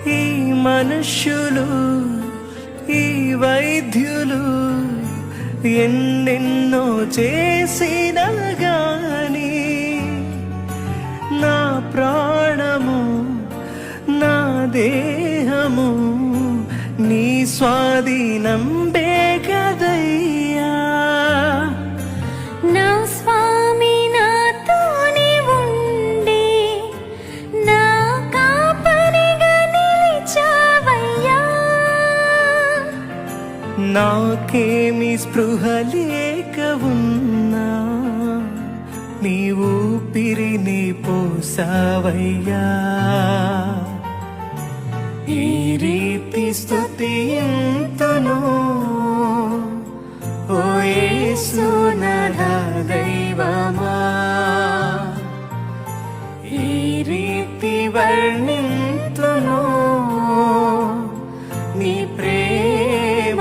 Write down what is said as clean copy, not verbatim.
ఈ మనుష్యులు ఈ వైద్యులు ఎన్నెన్నో చేసిన గాని నా ప్రాణము నా దేహము నీ స్వాధీనం బేగదయ్యా. నా స్వామి నాతోనే ఉండి నా కాపరిగా నిలిచావయ్యా. నాకేమి స్పృహ లేక ఉన్నా నీ ఊపిరిని పోసావయ్యా. ఈ రీతి స్తుతింతును ఓ యేసు నా దైవమా. ఈ రీతి వర్ణింతును నీ ప్రేమ